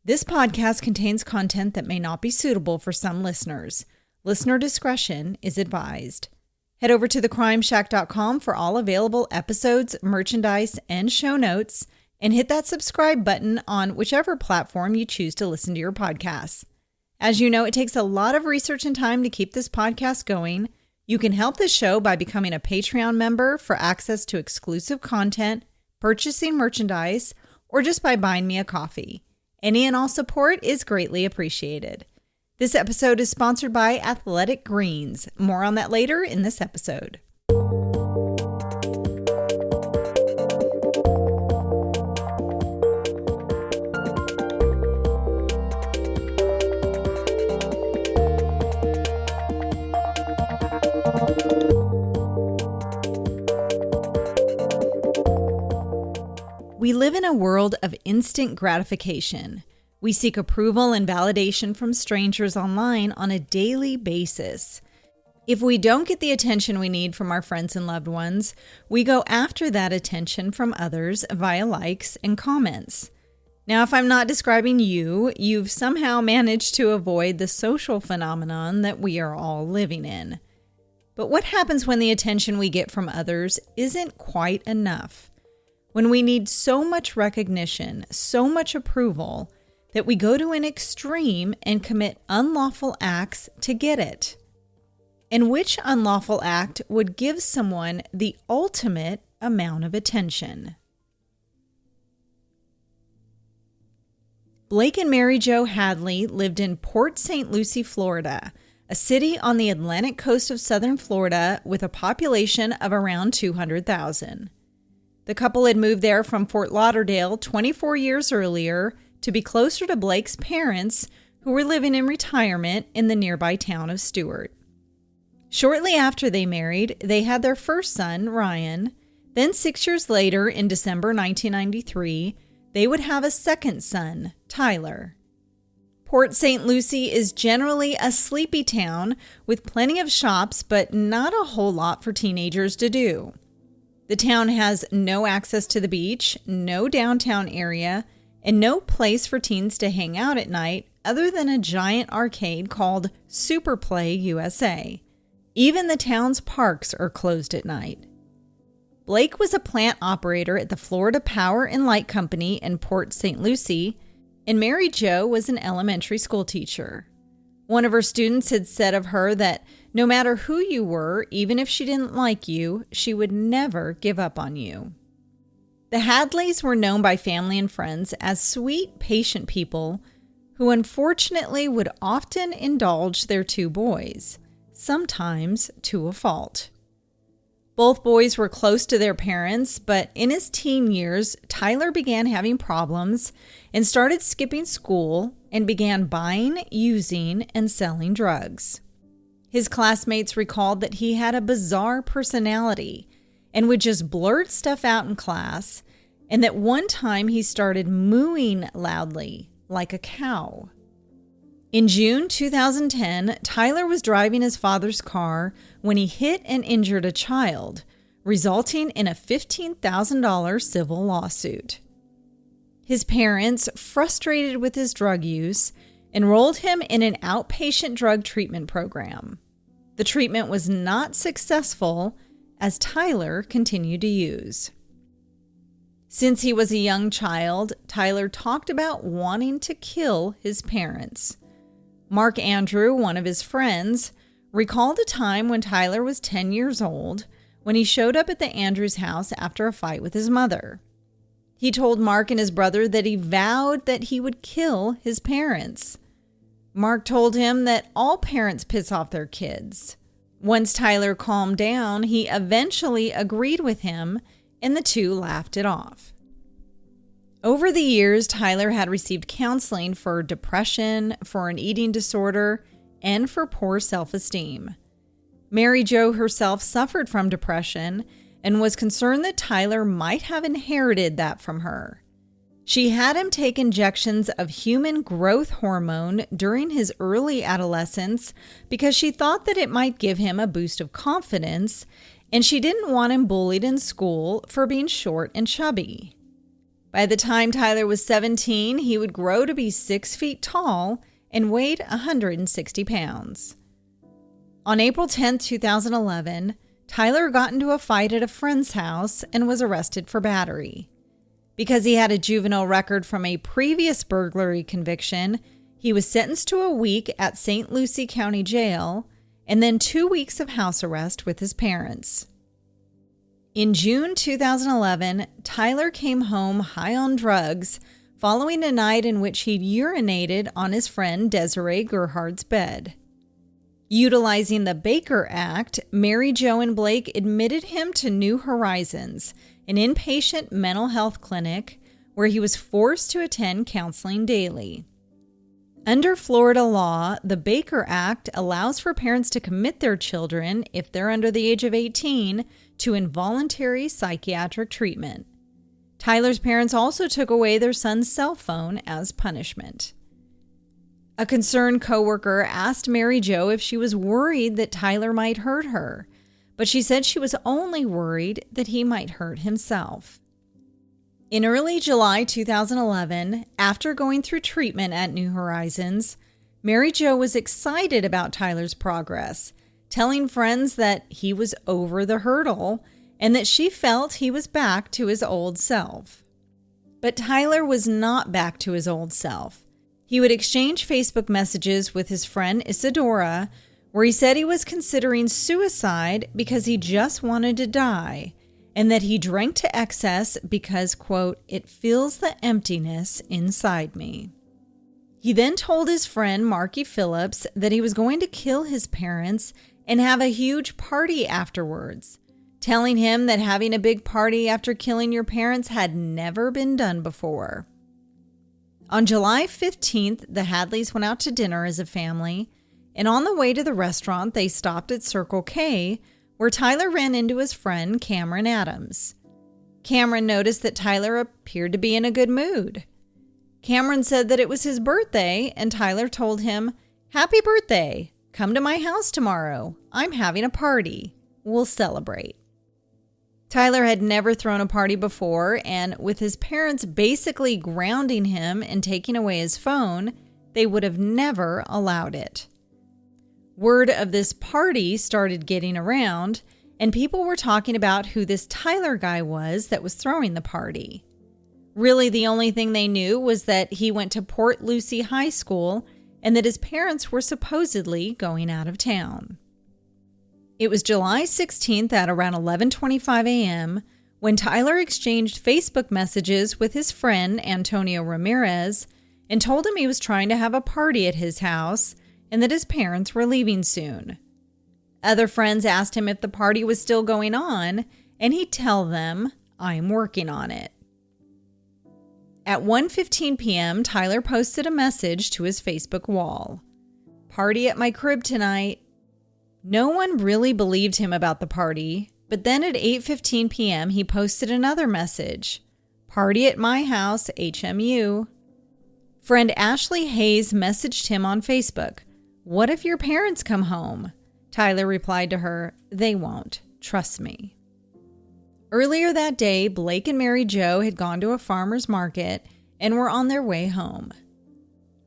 This podcast contains content that may not be suitable for some listeners. Listener discretion is advised. Head over to thecrimeshack.com for all available episodes, merchandise, and show notes, and hit that subscribe button on whichever platform you choose to listen to your podcasts. As you know, it takes a lot of research and time to keep this podcast going. You can help the show by becoming a Patreon member for access to exclusive content, purchasing merchandise, or just by buying me a coffee. Any and all support is greatly appreciated. This episode is sponsored by Athletic Greens. More on that later in this episode. We live in a world of instant gratification. We seek approval and validation from strangers online on a daily basis. If we don't get the attention we need from our friends and loved ones, we go after that attention from others via likes and comments. Now, if I'm not describing you, you've somehow managed to avoid the social phenomenon that we are all living in. But what happens when the attention we get from others isn't quite enough? When we need so much recognition, so much approval, that we go to an extreme and commit unlawful acts to get it. And which unlawful act would give someone the ultimate amount of attention? Blake and Mary Jo Hadley lived in Port St. Lucie, Florida, a city on the Atlantic coast of southern Florida with a population of around 200,000. The couple had moved there from Fort Lauderdale 24 years earlier to be closer to Blake's parents, who were living in retirement in the nearby town of Stuart. Shortly after they married, they had their first son, Ryan. Then 6 years later, in December 1993, they would have a second son, Tyler. Port St. Lucie is generally a sleepy town with plenty of shops, but not a whole lot for teenagers to do. The town has no access to the beach, no downtown area, and no place for teens to hang out at night other than a giant arcade called Super Play USA. Even the town's parks are closed at night. Blake was a plant operator at the Florida Power and Light Company in Port St. Lucie, and Mary Jo was an elementary school teacher. One of her students had said of her that no matter who you were, even if she didn't like you, she would never give up on you. The Hadleys were known by family and friends as sweet, patient people who unfortunately would often indulge their two boys, sometimes to a fault. Both boys were close to their parents, but in his teen years, Tyler began having problems and started skipping school and began buying, using, and selling drugs. His classmates recalled that he had a bizarre personality and would just blurt stuff out in class, and that one time he started mooing loudly, like a cow. In June 2010, Tyler was driving his father's car when he hit and injured a child, resulting in a $15,000 civil lawsuit. His parents, frustrated with his drug use, enrolled him in an outpatient drug treatment program. The treatment was not successful as Tyler continued to use. Since he was a young child, Tyler talked about wanting to kill his parents. Mark Andrew, one of his friends, recalled a time when Tyler was 10 years old when he showed up at the Andrews house after a fight with his mother. He told Mark and his brother that he vowed that he would kill his parents. Mark told him that all parents piss off their kids. Once Tyler calmed down, he eventually agreed with him, and the two laughed it off. Over the years, Tyler had received counseling for depression, for an eating disorder, and for poor self-esteem. Mary Jo herself suffered from depression and was concerned that Tyler might have inherited that from her. She had him take injections of human growth hormone during his early adolescence because she thought that it might give him a boost of confidence, and she didn't want him bullied in school for being short and chubby. By the time Tyler was 17, he would grow to be 6 feet tall and weighed 160 pounds. On April 10, 2011, Tyler got into a fight at a friend's house and was arrested for battery. Because he had a juvenile record from a previous burglary conviction, he was sentenced to a week at St. Lucie County Jail and then 2 weeks of house arrest with his parents. In June 2011, Tyler came home high on drugs following a night in which he'd urinated on his friend Desiree Gerhard's bed. Utilizing the Baker Act, Mary Jo and Blake admitted him to New Horizons, an inpatient mental health clinic where he was forced to attend counseling daily. Under Florida law, the Baker Act allows for parents to commit their children, if they're under the age of 18, to involuntary psychiatric treatment. Tyler's parents also took away their son's cell phone as punishment. A concerned coworker asked Mary Jo if she was worried that Tyler might hurt her, but she said she was only worried that he might hurt himself. In early July 2011, after going through treatment at New Horizons, Mary Jo was excited about Tyler's progress, telling friends that he was over the hurdle and that she felt he was back to his old self. But Tyler was not back to his old self. He would exchange Facebook messages with his friend Isadora, where he said he was considering suicide because he just wanted to die, and that he drank to excess because, quote, "it fills the emptiness inside me." He then told his friend Marky Phillips that he was going to kill his parents and have a huge party afterwards, telling him that having a big party after killing your parents had never been done before. On July 15th, the Hadleys went out to dinner as a family, and on the way to the restaurant, they stopped at Circle K, where Tyler ran into his friend Cameron Adams. Cameron noticed that Tyler appeared to be in a good mood. Cameron said that it was his birthday, and Tyler told him, "Happy birthday! Come to my house tomorrow. I'm having a party. We'll celebrate." Tyler had never thrown a party before, and with his parents basically grounding him and taking away his phone, they would have never allowed it. Word of this party started getting around, and people were talking about who this Tyler guy was that was throwing the party. Really, the only thing they knew was that he went to Port Lucie High School and that his parents were supposedly going out of town. It was July 16th at around 11:25 a.m. when Tyler exchanged Facebook messages with his friend Antonio Ramirez and told him he was trying to have a party at his house and that his parents were leaving soon. Other friends asked him if the party was still going on, and he'd tell them, "I'm working on it." At 1:15 p.m., Tyler posted a message to his Facebook wall. "Party at my crib tonight." No one really believed him about the party, but then at 8:15 p.m. he posted another message. "Party at my house, HMU." Friend Ashley Hayes messaged him on Facebook. "What if your parents come home?" Tyler replied to her, "They won't. Trust me." Earlier that day, Blake and Mary Jo had gone to a farmer's market and were on their way home.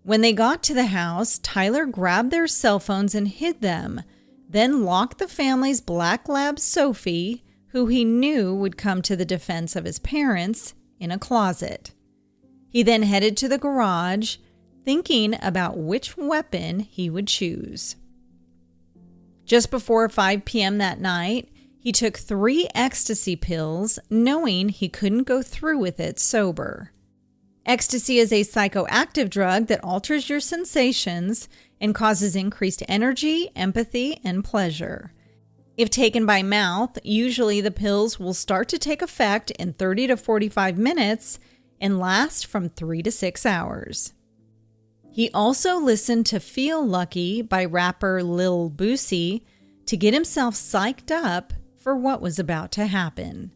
When they got to the house, Tyler grabbed their cell phones and hid them, then locked the family's black lab Sophie, who he knew would come to the defense of his parents, in a closet. He then headed to the garage, thinking about which weapon he would choose. Just before 5 p.m. that night, he took 3 ecstasy pills, knowing he couldn't go through with it sober. Ecstasy is a psychoactive drug that alters your sensations and causes increased energy, empathy, and pleasure. If taken by mouth, usually the pills will start to take effect in 30 to 45 minutes and last from 3 to 6 hours. He also listened to Feel Lucky by rapper Lil Boosie to get himself psyched up for what was about to happen.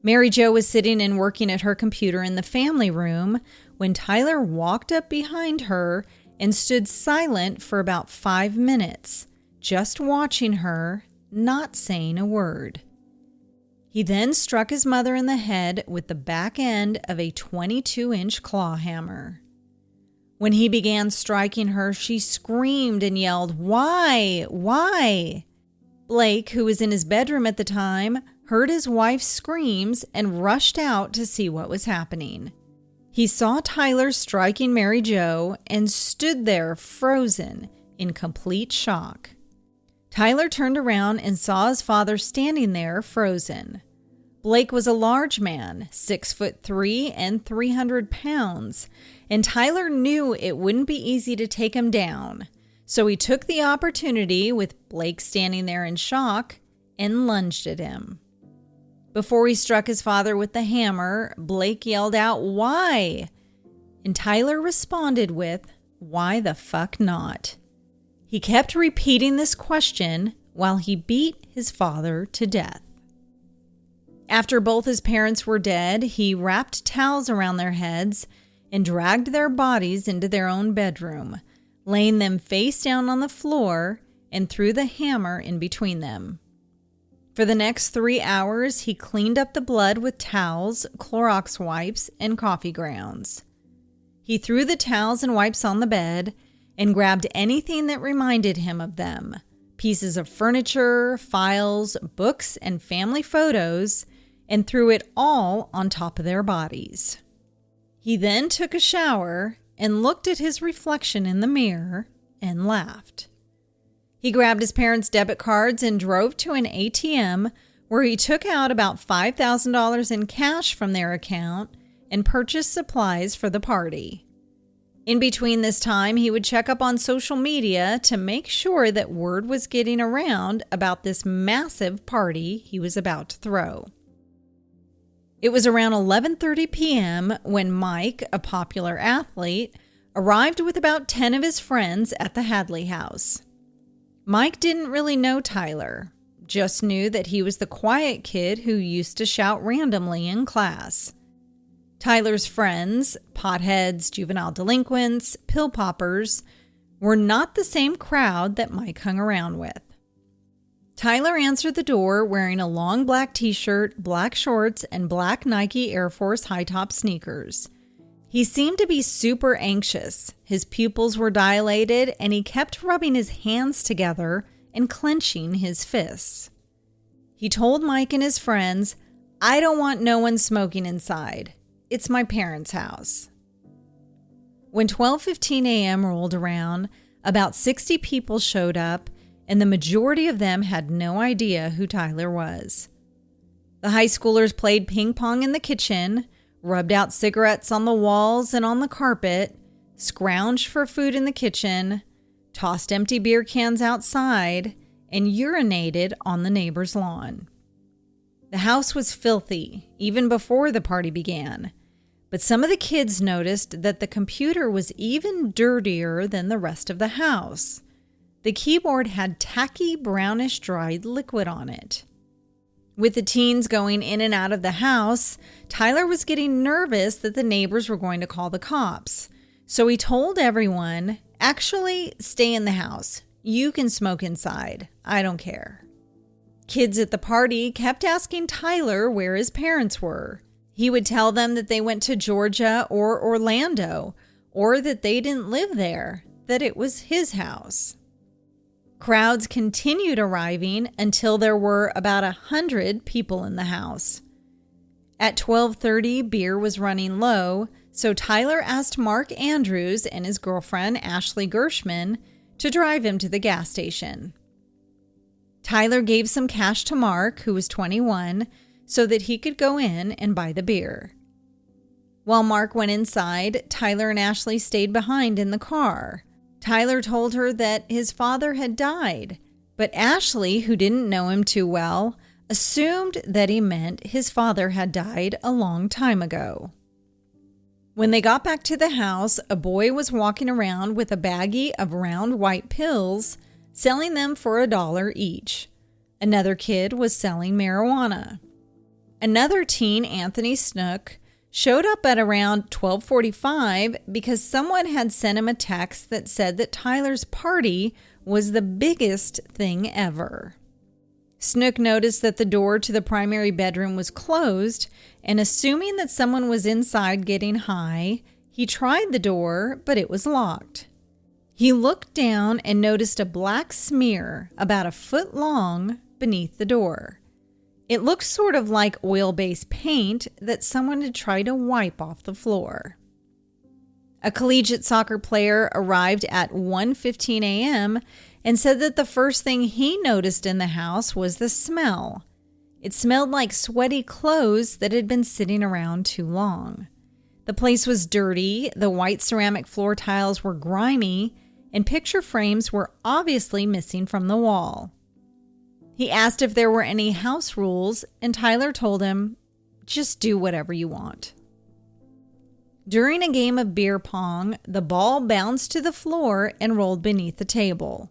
Mary Jo was sitting and working at her computer in the family room when Tyler walked up behind her and stood silent for about 5 minutes, just watching her, not saying a word. He then struck his mother in the head with the back end of a 22-inch claw hammer. When he began striking her, she screamed and yelled, "Why? Why?" Blake, who was in his bedroom at the time, heard his wife's screams and rushed out to see what was happening. He saw Tyler striking Mary Jo and stood there frozen in complete shock. Tyler turned around and saw his father standing there frozen. Blake was a large man, 6'3" and 300 pounds, and Tyler knew it wouldn't be easy to take him down. So he took the opportunity, with Blake standing there in shock, and lunged at him. Before he struck his father with the hammer, Blake yelled out, "Why?" And Tyler responded with, "Why the fuck not?" He kept repeating this question while he beat his father to death. After both his parents were dead, he wrapped towels around their heads and dragged their bodies into their own bedroom, laying them face down on the floor and threw the hammer in between them. For the next 3 hours, he cleaned up the blood with towels, Clorox wipes, and coffee grounds. He threw the towels and wipes on the bed and grabbed anything that reminded him of them, pieces of furniture, files, books, and family photos, and threw it all on top of their bodies. He then took a shower and looked at his reflection in the mirror and laughed. He grabbed his parents' debit cards and drove to an ATM where he took out about $5,000 in cash from their account and purchased supplies for the party. In between this time, he would check up on social media to make sure that word was getting around about this massive party he was about to throw. It was around 11:30 p.m. when Mike, a popular athlete, arrived with about 10 of his friends at the Hadley house. Mike didn't really know Tyler, just knew that he was the quiet kid who used to shout randomly in class. Tyler's friends, potheads, juvenile delinquents, pill poppers, were not the same crowd that Mike hung around with. Tyler answered the door wearing a long black t-shirt, black shorts, and black Nike Air Force high-top sneakers. He seemed to be super anxious. His pupils were dilated, and he kept rubbing his hands together and clenching his fists. He told Mike and his friends, "I don't want no one smoking inside. It's my parents' house." When 12:15 a.m. rolled around, about 60 people showed up, and the majority of them had no idea who Tyler was. The high schoolers played ping pong in the kitchen, rubbed out cigarettes on the walls and on the carpet, scrounged for food in the kitchen, tossed empty beer cans outside, and urinated on the neighbor's lawn. The house was filthy, even before the party began, but some of the kids noticed that the computer was even dirtier than the rest of the house. The keyboard had tacky, brownish dried liquid on it. With the teens going in and out of the house, Tyler was getting nervous that the neighbors were going to call the cops. So he told everyone, "Actually, stay in the house. You can smoke inside. I don't care." Kids at the party kept asking Tyler where his parents were. He would tell them that they went to Georgia or Orlando, or that they didn't live there, that it was his house. Crowds continued arriving until there were about 100 people in the house. At 12:30, beer was running low, so Tyler asked Mark Andrews and his girlfriend Ashley Gershman to drive him to the gas station. Tyler gave some cash to Mark, who was 21, so that he could go in and buy the beer. While Mark went inside, Tyler and Ashley stayed behind in the car. Tyler told her that his father had died, but Ashley, who didn't know him too well, assumed that he meant his father had died a long time ago. When they got back to the house, a boy was walking around with a baggie of round white pills, selling them for $1 each. Another kid was selling marijuana. Another teen, Anthony Snook, showed up at around 12:45 because someone had sent him a text that said that Tyler's party was the biggest thing ever. Snook noticed that the door to the primary bedroom was closed, and assuming that someone was inside getting high, he tried the door, but it was locked. He looked down and noticed a black smear about a foot long beneath the door. It looked sort of like oil-based paint that someone had tried to wipe off the floor. A collegiate soccer player arrived at 1:15 a.m. and said that the first thing he noticed in the house was the smell. It smelled like sweaty clothes that had been sitting around too long. The place was dirty, the white ceramic floor tiles were grimy, and picture frames were obviously missing from the wall. He asked if there were any house rules, and Tyler told him, "Just do whatever you want." During a game of beer pong, the ball bounced to the floor and rolled beneath the table.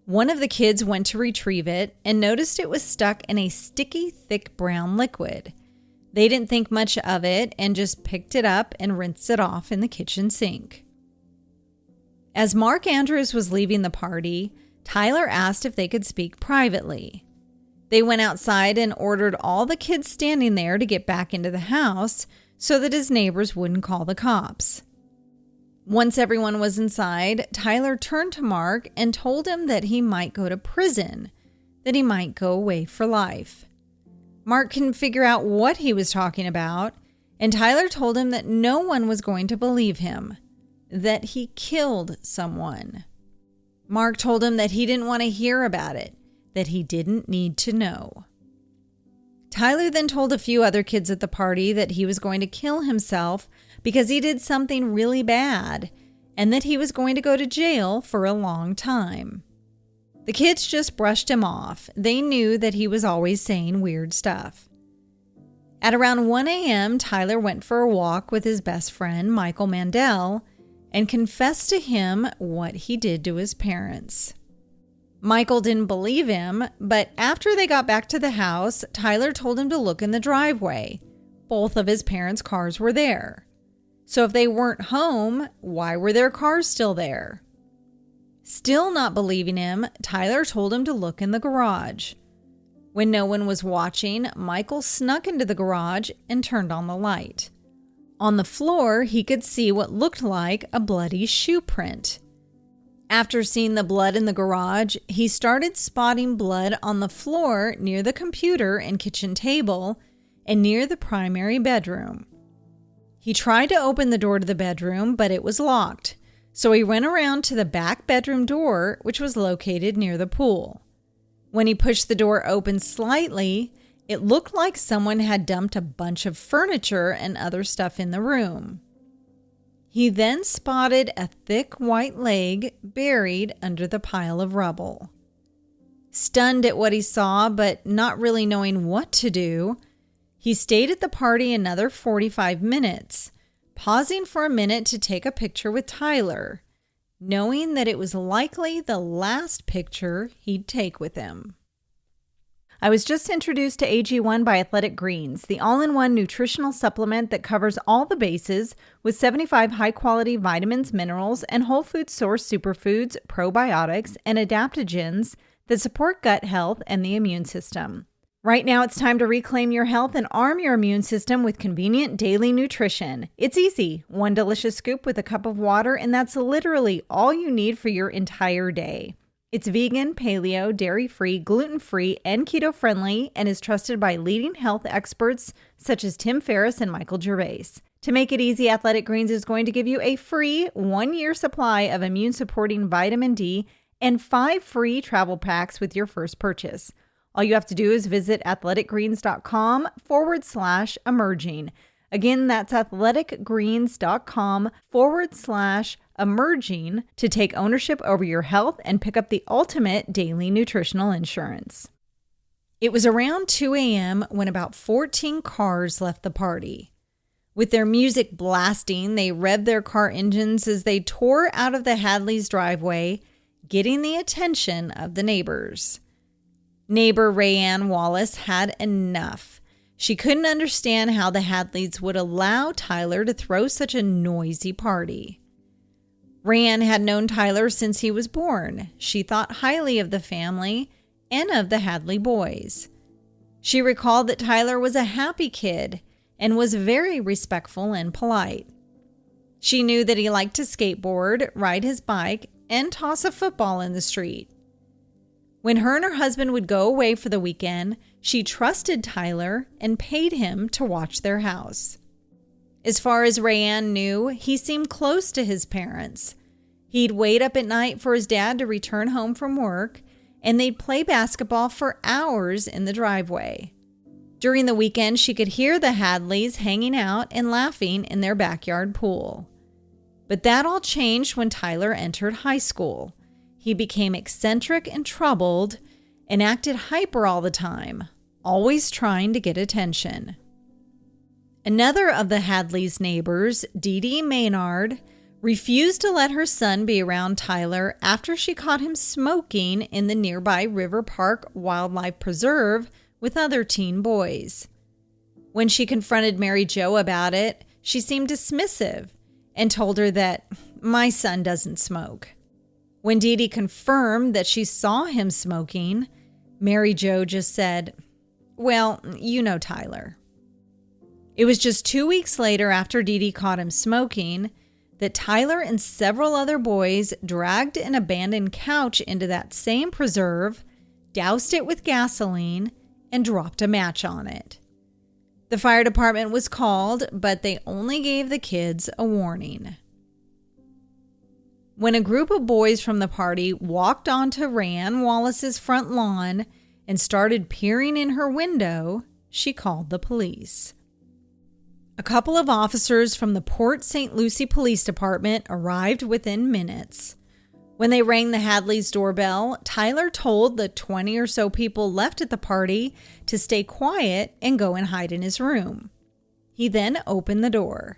One of the kids went to retrieve it and noticed it was stuck in a sticky, thick brown liquid. They didn't think much of it and just picked it up and rinsed it off in the kitchen sink. As Mark Andrews was leaving the party, Tyler asked if they could speak privately. They went outside and ordered all the kids standing there to get back into the house so that his neighbors wouldn't call the cops. Once everyone was inside, Tyler turned to Mark and told him that he might go to prison, that he might go away for life. Mark couldn't figure out what he was talking about, and Tyler told him that no one was going to believe him, that he killed someone. Mark told him that he didn't want to hear about it, that he didn't need to know. Tyler then told a few other kids at the party that he was going to kill himself because he did something really bad, and that he was going to go to jail for a long time. The kids just brushed him off. They knew that he was always saying weird stuff. At around 1 a.m., Tyler went for a walk with his best friend, Michael Mandel, and confessed to him what he did to his parents. Michael didn't believe him, but after they got back to the house, Tyler told him to look in the driveway. Both of his parents' cars were there. So if they weren't home, why were their cars still there? Still not believing him, Tyler told him to look in the garage. When no one was watching, Michael snuck into the garage and turned on the light. On the floor, he could see what looked like a bloody shoe print. After seeing the blood in the garage, he started spotting blood on the floor near the computer and kitchen table and near the primary bedroom. He tried to open the door to the bedroom, but it was locked, so he went around to the back bedroom door, which was located near the pool. When he pushed the door open slightly, it looked like someone had dumped a bunch of furniture and other stuff in the room. He then spotted a thick white leg buried under the pile of rubble. Stunned at what he saw, but not really knowing what to do, he stayed at the party another 45 minutes, pausing for a minute to take a picture with Tyler, knowing that it was likely the last picture he'd take with him. I was just introduced to AG1 by Athletic Greens, the all-in-one nutritional supplement that covers all the bases with 75 high-quality vitamins, minerals, and whole food source superfoods, probiotics, and adaptogens that support gut health and the immune system. Right now, it's time to reclaim your health and arm your immune system with convenient daily nutrition. It's easy. One delicious scoop with a cup of water, and that's literally all you need for your entire day. It's vegan, paleo, dairy-free, gluten-free, and keto-friendly, and is trusted by leading health experts such as Tim Ferriss and Michael Gervais. To make it easy, Athletic Greens is going to give you a free 1-year supply of immune-supporting vitamin D and 5 free travel packs with your first purchase. All you have to do is visit athleticgreens.com/emerging. Again, that's athleticgreens.com/emerging to take ownership over your health and pick up the ultimate daily nutritional insurance. It was around 2 a.m. when about 14 cars left the party. With their music blasting, they revved their car engines as they tore out of the Hadleys' driveway, getting the attention of the neighbors. Neighbor Rayanne Wallace had enough. She couldn't understand how the Hadleys would allow Tyler to throw such a noisy party. Rayanne had known Tyler since he was born. She thought highly of the family and of the Hadley boys. She recalled that Tyler was a happy kid and was very respectful and polite. She knew that he liked to skateboard, ride his bike, and toss a football in the street. When her and her husband would go away for the weekend, she trusted Tyler and paid him to watch their house. As far as Rayanne knew, he seemed close to his parents. He'd wait up at night for his dad to return home from work, and they'd play basketball for hours in the driveway. During the weekend, she could hear the Hadleys hanging out and laughing in their backyard pool. But that all changed when Tyler entered high school. He became eccentric and troubled and acted hyper all the time, always trying to get attention. Another of the Hadleys' neighbors, Dee Dee Maynard, refused to let her son be around Tyler after she caught him smoking in the nearby River Park Wildlife Preserve with other teen boys. When she confronted Mary Jo about it, she seemed dismissive and told her that, "My son doesn't smoke." When Dee Dee confirmed that she saw him smoking, Mary Jo just said, "Well, you know Tyler." It was just 2 weeks later after Dee Dee caught him smoking that Tyler and several other boys dragged an abandoned couch into that same preserve, doused it with gasoline, and dropped a match on it. The fire department was called, but they only gave the kids a warning. When a group of boys from the party walked onto Rayanne Wallace's front lawn and started peering in her window, she called the police. A couple of officers from the Port St. Lucie Police Department arrived within minutes. When they rang the Hadleys' doorbell, Tyler told the 20 or so people left at the party to stay quiet and go and hide in his room. He then opened the door.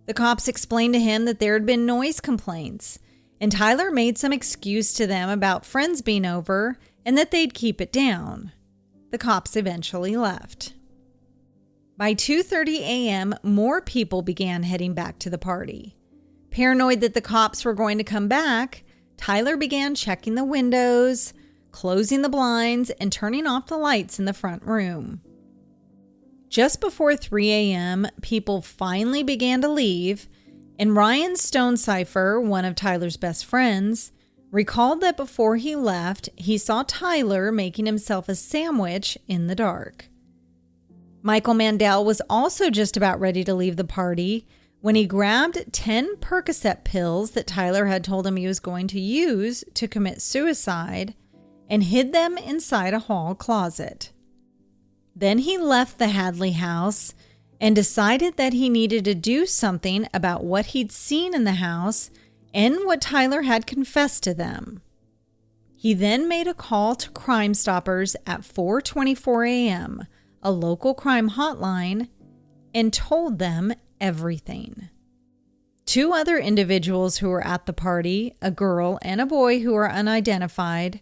The cops explained to him that there had been noise complaints, and Tyler made some excuse to them about friends being over and that they'd keep it down. The cops eventually left. By 2:30 a.m., more people began heading back to the party. Paranoid that the cops were going to come back, Tyler began checking the windows, closing the blinds, and turning off the lights in the front room. Just before 3 a.m., people finally began to leave, and Ryan Stonecipher, one of Tyler's best friends, recalled that before he left, he saw Tyler making himself a sandwich in the dark. Michael Mandel was also just about ready to leave the party when he grabbed 10 Percocet pills that Tyler had told him he was going to use to commit suicide and hid them inside a hall closet. Then he left the Hadley house and decided that he needed to do something about what he'd seen in the house and what Tyler had confessed to them. He then made a call to Crime Stoppers at 4:24 a.m., a local crime hotline, and told them everything. 2 other individuals who were at the party, a girl and a boy who are unidentified,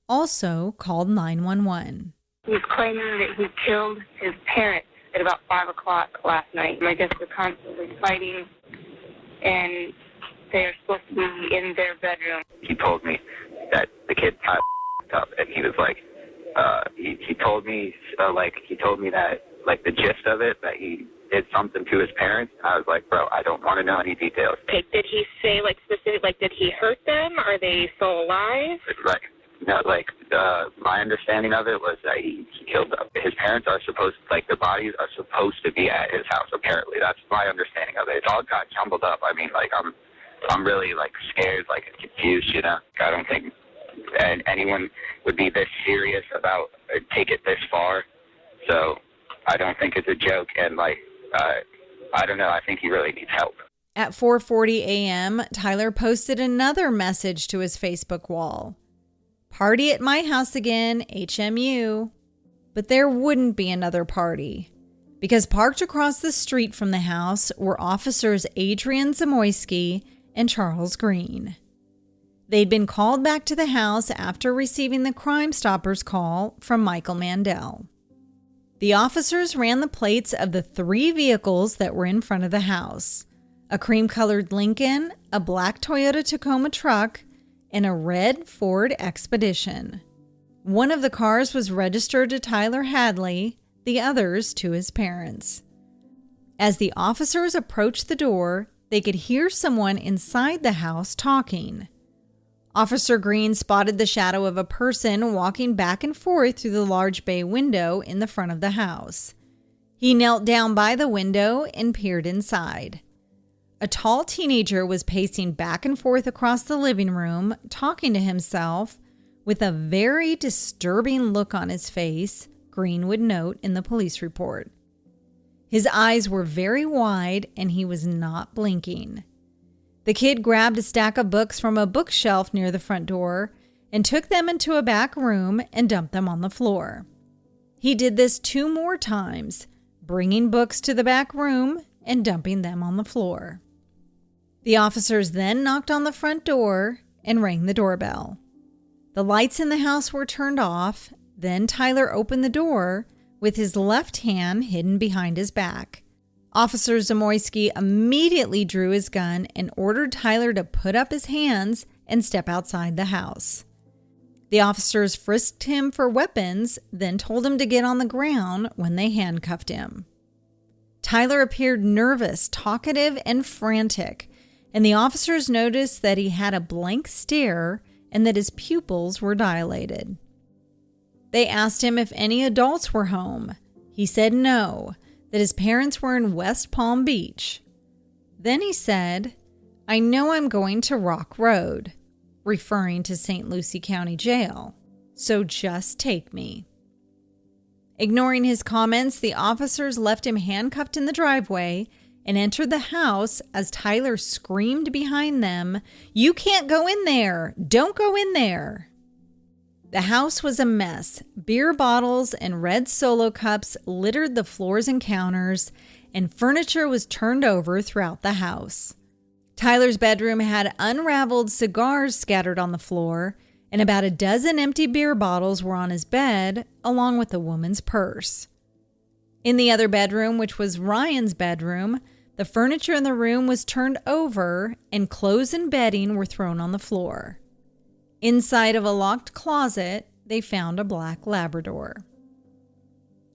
also called 911. He's claiming that he killed his parents at about 5 o'clock last night. I guess they're constantly fighting, and they're supposed to be in their bedroom. He told me that the kid got up, and he was like, he told me that, like, the gist of it, that he did something to his parents. I was like, bro, I don't want to know any details. Okay, did he say, like, specific, like, did he hurt them? Are they still alive? Right. No, like, my understanding of it was that he killed them. His parents are supposed, like, the bodies are supposed to be at his house, apparently. That's my understanding of it. It all got jumbled up. I mean, like, I'm really, like, scared, like, confused, you know? I don't think anyone would be this serious about take it this far. So I don't think it's a joke. And, like, I don't know. I think he really needs help. At 4:40 a.m., Tyler posted another message to his Facebook wall. "Party at my house again, HMU." But there wouldn't be another party, because parked across the street from the house were officers Adrian Zamoyski and Charles Green. They'd been called back to the house after receiving the Crime Stoppers call from Michael Mandel. The officers ran the plates of the 3 vehicles that were in front of the house: a cream-colored Lincoln, a black Toyota Tacoma truck, and a red Ford Expedition. One of the cars was registered to Tyler Hadley, the others to his parents. As the officers approached the door, they could hear someone inside the house talking. Officer Green spotted the shadow of a person walking back and forth through the large bay window in the front of the house. He knelt down by the window and peered inside. A tall teenager was pacing back and forth across the living room, talking to himself, with a very disturbing look on his face, Green would note in the police report. His eyes were very wide and he was not blinking. The kid grabbed a stack of books from a bookshelf near the front door and took them into a back room and dumped them on the floor. He did this 2 more times, bringing books to the back room and dumping them on the floor. The officers then knocked on the front door and rang the doorbell. The lights in the house were turned off. Then Tyler opened the door with his left hand hidden behind his back. Officer Zamoyski immediately drew his gun and ordered Tyler to put up his hands and step outside the house. The officers frisked him for weapons, then told him to get on the ground when they handcuffed him. Tyler appeared nervous, talkative, and frantic, and the officers noticed that he had a blank stare and that his pupils were dilated. They asked him if any adults were home. He said no, that his parents were in West Palm Beach. Then he said, "I know I'm going to Rock Road," referring to St. Lucie County Jail, "so just take me." Ignoring his comments, the officers left him handcuffed in the driveway and entered the house as Tyler screamed behind them, "You can't go in there! Don't go in there!" The house was a mess. Beer bottles and red Solo cups littered the floors and counters, and furniture was turned over throughout the house. Tyler's bedroom had unraveled cigars scattered on the floor, and about a dozen empty beer bottles were on his bed, along with a woman's purse. In the other bedroom, which was Ryan's bedroom, the furniture in the room was turned over, and clothes and bedding were thrown on the floor. Inside of a locked closet, they found a black Labrador.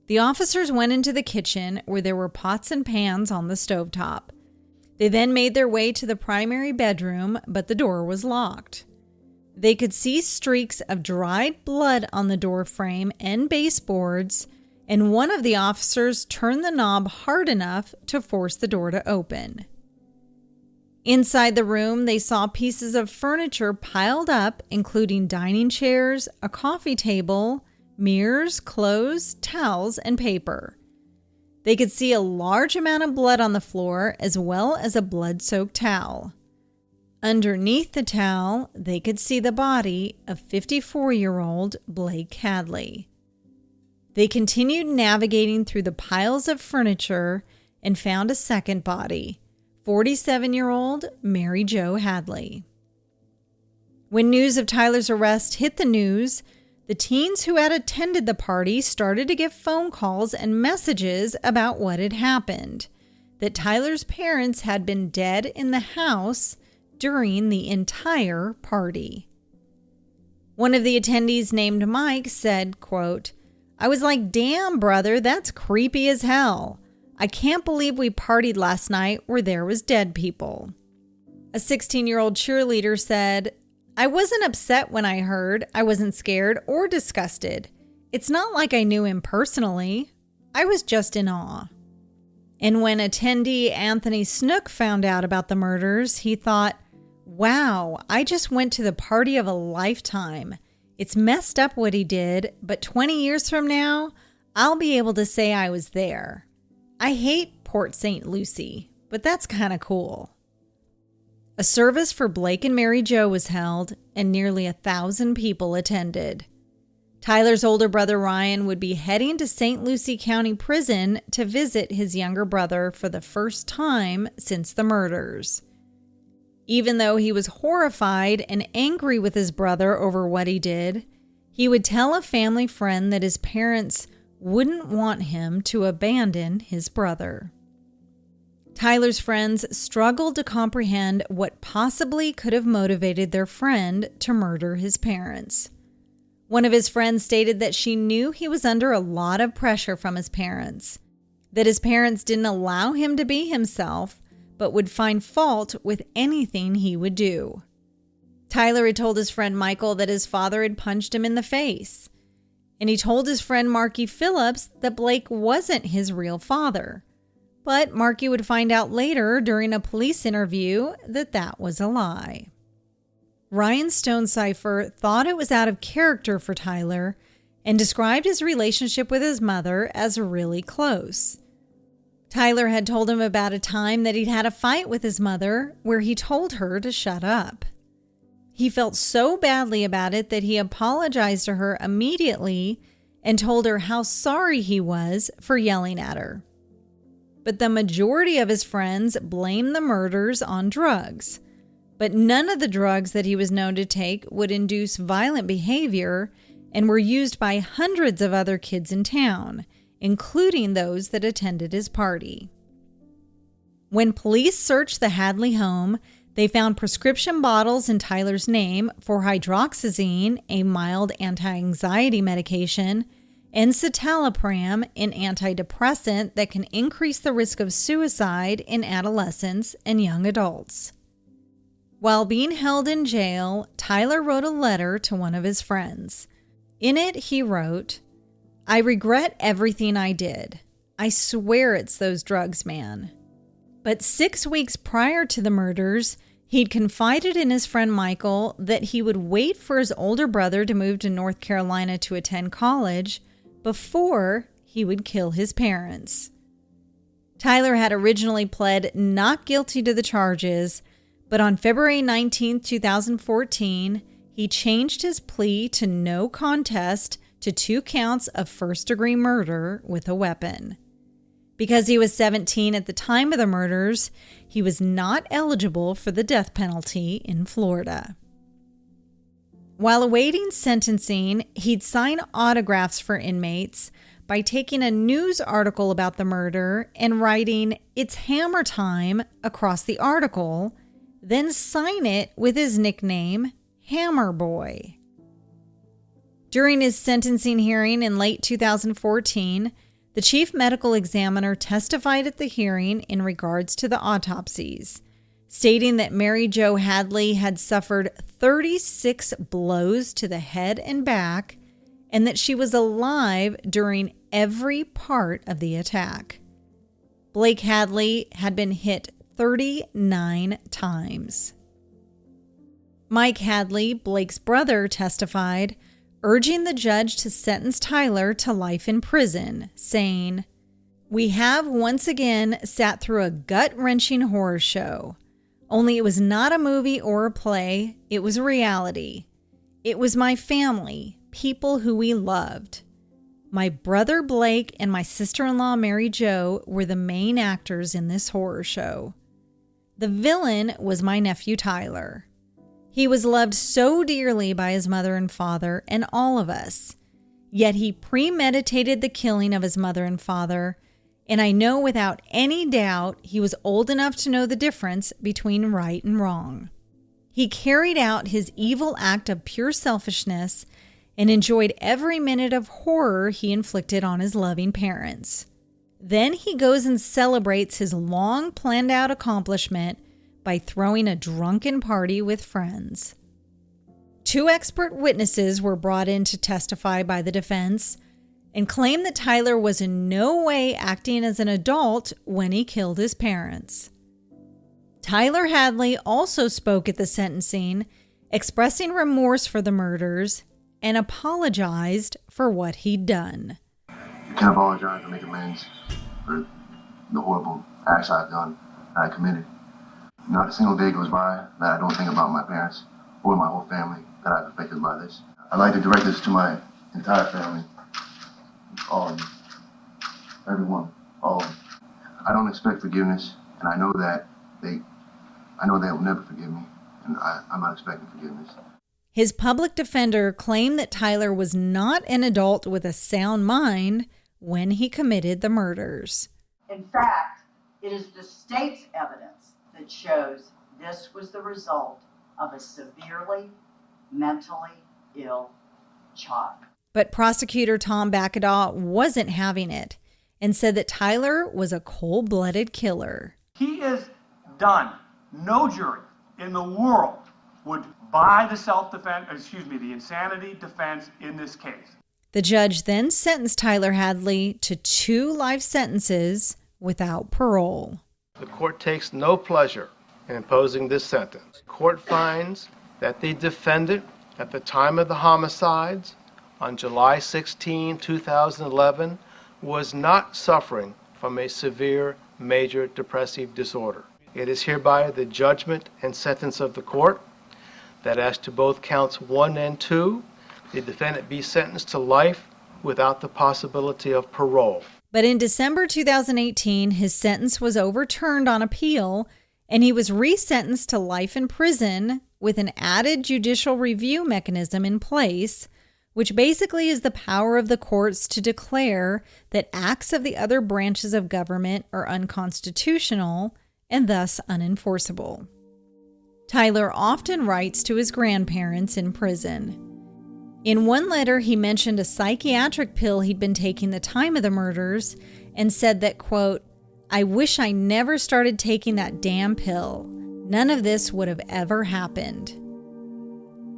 The officers went into the kitchen where there were pots and pans on the stovetop. They then made their way to the primary bedroom, but the door was locked. They could see streaks of dried blood on the door frame and baseboards, and one of the officers turned the knob hard enough to force the door to open. Inside the room, they saw pieces of furniture piled up, including dining chairs, a coffee table, mirrors, clothes, towels, and paper. They could see a large amount of blood on the floor, as well as a blood-soaked towel. Underneath the towel, they could see the body of 54-year-old Blake Hadley. They continued navigating through the piles of furniture and found a second body, 47-year-old Mary Jo Hadley. When news of Tyler's arrest hit the news, the teens who had attended the party started to get phone calls and messages about what had happened, that Tyler's parents had been dead in the house during the entire party. One of the attendees named Mike said, quote, "I was like, damn, brother, that's creepy as hell. I can't believe we partied last night where there was dead people." A 16-year-old cheerleader said, "I wasn't upset when I heard. I wasn't scared or disgusted. It's not like I knew him personally. I was just in awe." And when attendee Anthony Snook found out about the murders, he thought, "Wow, I just went to the party of a lifetime. It's messed up what he did, but 20 years from now, I'll be able to say I was there. I hate Port St. Lucie, but that's kind of cool." A service for Blake and Mary Jo was held, and nearly 1,000 people attended. Tyler's older brother Ryan would be heading to St. Lucie County Prison to visit his younger brother for the first time since the murders. Even though he was horrified and angry with his brother over what he did, he would tell a family friend that his parents wouldn't want him to abandon his brother. Tyler's friends struggled to comprehend what possibly could have motivated their friend to murder his parents. One of his friends stated that she knew he was under a lot of pressure from his parents, that his parents didn't allow him to be himself, but would find fault with anything he would do. Tyler had told his friend Michael that his father had punched him in the face, and he told his friend Marky Phillips that Blake wasn't his real father. But Marky would find out later during a police interview that that was a lie. Ryan Stonecipher thought it was out of character for Tyler and described his relationship with his mother as really close. Tyler had told him about a time that he'd had a fight with his mother where he told her to shut up. He felt so badly about it that he apologized to her immediately and told her how sorry he was for yelling at her. But the majority of his friends blamed the murders on drugs. But none of the drugs that he was known to take would induce violent behavior and were used by hundreds of other kids in town, including those that attended his party. When police searched the Hadley home, they found prescription bottles in Tyler's name for hydroxyzine, a mild anti-anxiety medication, and citalopram, an antidepressant that can increase the risk of suicide in adolescents and young adults. While being held in jail, Tyler wrote a letter to one of his friends. In it, he wrote, "I regret everything I did. I swear it's those drugs, man." But 6 weeks prior to the murders, he'd confided in his friend Michael that he would wait for his older brother to move to North Carolina to attend college before he would kill his parents. Tyler had originally pled not guilty to the charges, but on February 19, 2014, he changed his plea to no contest to 2 counts of first-degree murder with a weapon. Because he was 17 at the time of the murders, he was not eligible for the death penalty in Florida. While awaiting sentencing, he'd sign autographs for inmates by taking a news article about the murder and writing "It's hammer time" across the article, then sign it with his nickname, Hammer Boy. During his sentencing hearing in late 2014, the chief medical examiner testified at the hearing in regards to the autopsies, stating that Mary Jo Hadley had suffered 36 blows to the head and back and that she was alive during every part of the attack. Blake Hadley had been hit 39 times. Mike Hadley, Blake's brother, testified, urging the judge to sentence Tyler to life in prison, saying, "We have once again sat through a gut-wrenching horror show. Only it was not a movie or a play, it was a reality. It was my family, people who we loved. My brother Blake and my sister-in-law Mary Jo were the main actors in this horror show. The villain was my nephew Tyler. He was loved so dearly by his mother and father and all of us. Yet he premeditated the killing of his mother and father, and I know without any doubt he was old enough to know the difference between right and wrong. He carried out his evil act of pure selfishness and enjoyed every minute of horror he inflicted on his loving parents. Then he goes and celebrates his long planned out accomplishment by throwing a drunken party with friends." 2 expert witnesses were brought in to testify by the defense and claimed that Tyler was in no way acting as an adult when he killed his parents. Tyler Hadley also spoke at the sentencing, expressing remorse for the murders and apologized for what he'd done. I can apologize and make amends for the horrible acts I've done, that I committed. Not a single day goes by that I don't think about my parents or my whole family that I've affected by this. I'd like to direct this to my entire family, all of them, everyone, all of them. I don't expect forgiveness, and I know they'll never forgive me, and I'm not expecting forgiveness. His public defender claimed that Tyler was not an adult with a sound mind when he committed the murders. In fact, it is the state's evidence that shows this was the result of a severely mentally ill child. But prosecutor Tom Bakadaw wasn't having it and said that Tyler was a cold-blooded killer. He is done. No jury in the world would buy the insanity defense in this case. The judge then sentenced Tyler Hadley to 2 life sentences without parole. The court takes no pleasure in imposing this sentence. The court finds that the defendant, at the time of the homicides on July 16, 2011, was not suffering from a severe major depressive disorder. It is hereby the judgment and sentence of the court that as to both counts 1 and 2, the defendant be sentenced to life without the possibility of parole. But in December 2018, his sentence was overturned on appeal, and he was resentenced to life in prison with an added judicial review mechanism in place, which basically is the power of the courts to declare that acts of the other branches of government are unconstitutional and thus unenforceable. Tyler often writes to his grandparents in prison. In one letter, he mentioned a psychiatric pill he'd been taking the time of the murders and said that, quote, "I wish I never started taking that damn pill. None of this would have ever happened."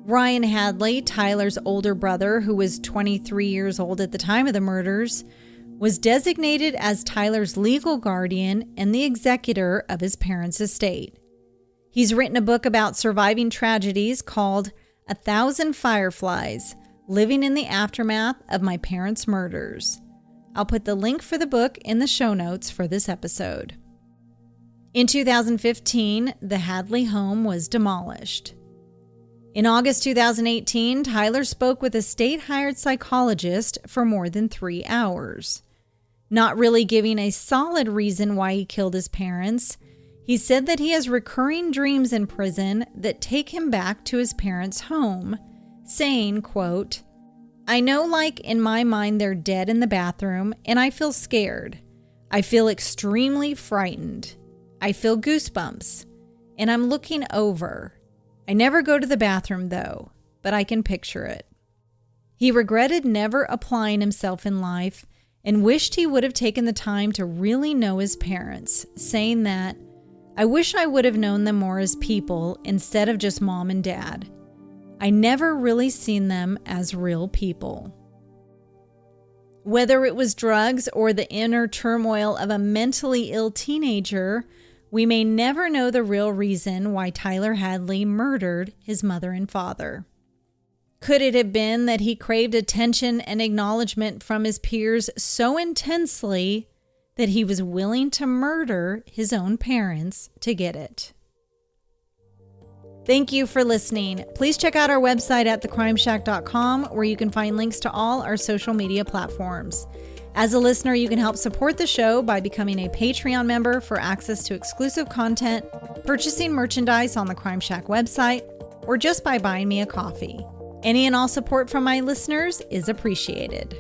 Ryan Hadley, Tyler's older brother, who was 23 years old at the time of the murders, was designated as Tyler's legal guardian and the executor of his parents' estate. He's written a book about surviving tragedies called 1,000 Fireflies, Living in the Aftermath of My Parents' Murders. I'll put the link for the book in the show notes for this episode. In 2015, the Hadley home was demolished. In August 2018, Tyler spoke with a state-hired psychologist for more than 3 hours. Not really giving a solid reason why he killed his parents, he said that he has recurring dreams in prison that take him back to his parents' home, saying, quote, "I know, like, in my mind they're dead in the bathroom, and I feel scared. I feel extremely frightened. I feel goosebumps, and I'm looking over. I never go to the bathroom, though, but I can picture it." He regretted never applying himself in life and wished he would have taken the time to really know his parents, saying that, "I wish I would have known them more as people instead of just mom and dad. I never really seen them as real people." Whether it was drugs or the inner turmoil of a mentally ill teenager, we may never know the real reason why Tyler Hadley murdered his mother and father. Could it have been that he craved attention and acknowledgement from his peers so intensely that he was willing to murder his own parents to get it? Thank you for listening. Please check out our website at thecrimeshack.com, where you can find links to all our social media platforms. As a listener, you can help support the show by becoming a Patreon member for access to exclusive content, purchasing merchandise on the Crime Shack website, or just by buying me a coffee. Any and all support from my listeners is appreciated.